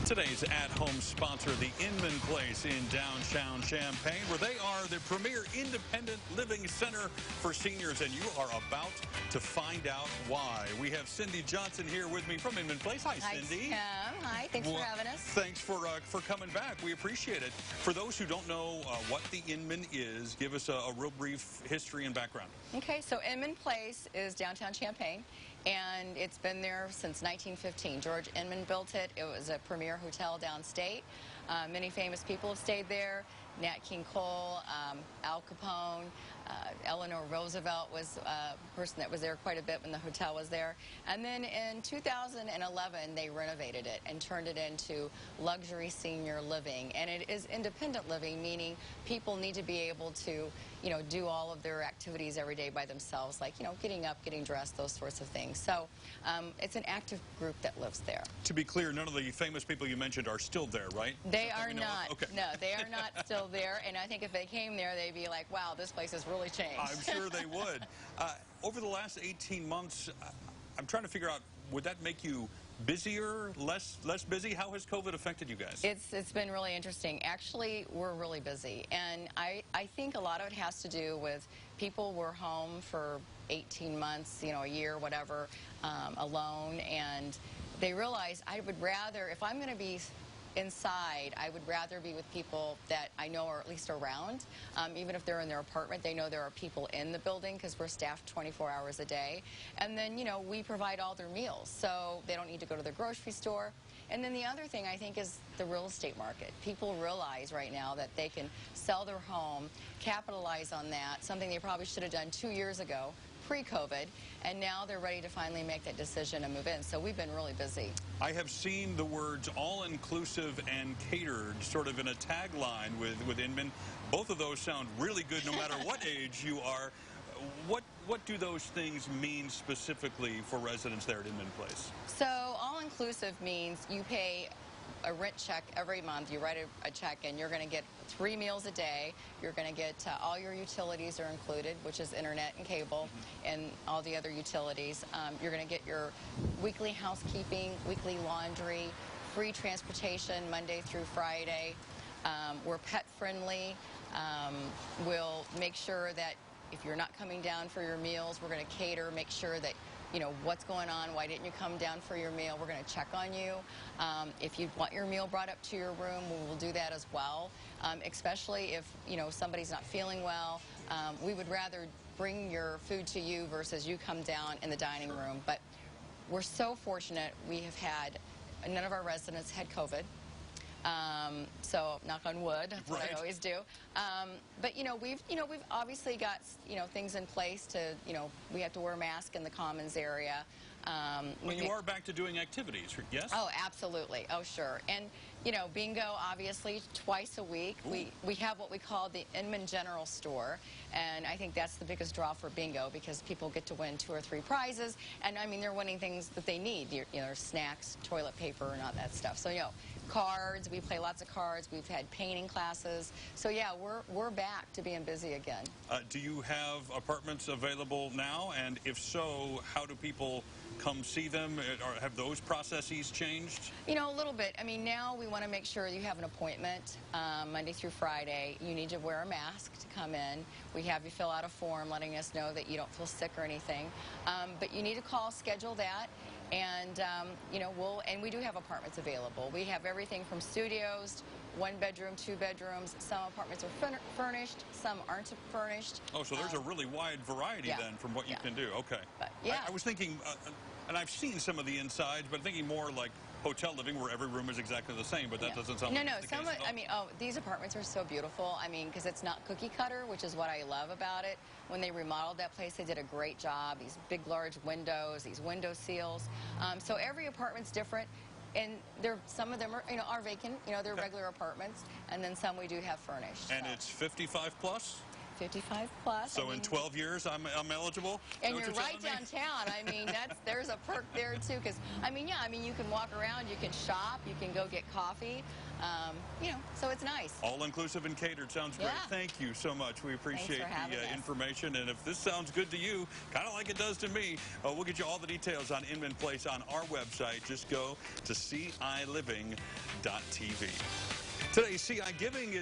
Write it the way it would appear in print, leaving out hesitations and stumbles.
Today's at-home sponsor, the Inman Place in downtown Champaign, where they are the premier independent living center for seniors, and you are about to find out why. We have Cindy Johnson here with me from Inman Place. Hi, Cindy. Hi, thanks for having us. Thanks for coming back. We appreciate it. For those who don't know what the Inman is, give us a real brief history and background. Okay, so Inman Place is downtown Champaign, and it's been there since 1915. George Inman built it. It was a premier hotel downstate. Many famous people have stayed there. Nat King Cole, Al Capone, Eleanor Roosevelt was a person that was there quite a bit when the hotel was there. And then in 2011, they renovated it and turned it into luxury senior living. And it is independent living, meaning people need to be able to, do all of their activities every day by themselves, like, getting up, getting dressed, those sorts of things. So it's an active group that lives there. To be clear, none of the famous people you mentioned are still there, right? They are not. Okay. No, they are not still there. And I think if they came there, they'd be like, wow, this place has really changed. I'm sure they would. Over the last 18 months, I'm trying to figure out, would that make you busier, less busy? How has COVID affected you guys? It's been really interesting. Actually, we're really busy. And I think a lot of it has to do with people were home for 18 months, a year, whatever, alone. And they realized I would rather, if I'm going to be inside, I would rather be with people that I know are at least around. Even if they're in their apartment, they know there are people in the building because we're staffed 24 hours a day. And then, we provide all their meals, so they don't need to go to the grocery store. And then the other thing, I think, is the real estate market. People realize right now that they can sell their home, capitalize on that, something they probably should have done 2 years ago, pre-COVID, and now they're ready to finally make that decision and move in. So we've been really busy. I have seen the words all-inclusive and catered sort of in a tagline with Inman. Both of those sound really good no matter what age you are. What do those things mean specifically for residents there at Inman Place? So all-inclusive means you pay a rent check every month. You write a check and you're going to get 3 meals a day. You're going to get all your utilities are included, which is internet and cable and all the other utilities. You're going to get your weekly housekeeping, weekly laundry, free transportation Monday through Friday. We're pet friendly. We'll make sure that if you're not coming down for your meals, we're going to cater, make sure that what's going on, why didn't you come down for your meal? We're going to check on you. If you want your meal brought up to your room, we will do that as well, especially if, somebody's not feeling well. We would rather bring your food to you versus you come down in the dining room. But we're so fortunate we have had, none of our residents had COVID. So knock on wood, that's what I always do. But we've obviously got things in place to we have to wear a mask in the commons area. But you are back to doing activities, yes? Oh, absolutely. Oh, sure. And bingo, obviously, twice a week. We have what we call the Inman General Store, and I think that's the biggest draw for bingo because people get to win 2 or 3 prizes, and I mean they're winning things that they need, snacks, toilet paper, and all that stuff. So cards. We play lots of cards. We've had painting classes. So yeah, we're back to being busy again. Do you have apartments available now? And if so, how do people come see them? Or have those processes changed? A little bit. I mean, now we want to make sure you have an appointment Monday through Friday. You need to wear a mask to come in. We have you fill out a form letting us know that you don't feel sick or anything. But you need to call, schedule that. And, and we do have apartments available. We have everything from studios, 1 bedroom, 2 bedrooms. Some apartments are furnished, some aren't furnished. Oh, so there's a really wide variety then from what you can do. Okay. But, yeah. I was thinking, and I've seen some of the insides, but thinking more like hotel living where every room is exactly the same, but that doesn't sound like the case at all. These apartments are so beautiful. I mean, because it's not cookie cutter, which is what I love about it. When they remodeled that place, they did a great job. These big, large windows, these window seals. So every apartment's different. And some of them are vacant, they're regular apartments, and then some we do have furnished. And it's 55 plus? 55 plus. So in 12 years, I'm eligible? And Is that you're what right telling me? downtown. I mean, there's a perk there too. Because you can walk around, you can shop, you can go get coffee. So it's nice. All inclusive and catered. Sounds great. Yeah. Thank you so much. We appreciate having the us. information. And if this sounds good to you, kind of like it does to me, we'll get you all the details on Inman Place on our website. Just go to CILiving.tv. Today's CI Giving is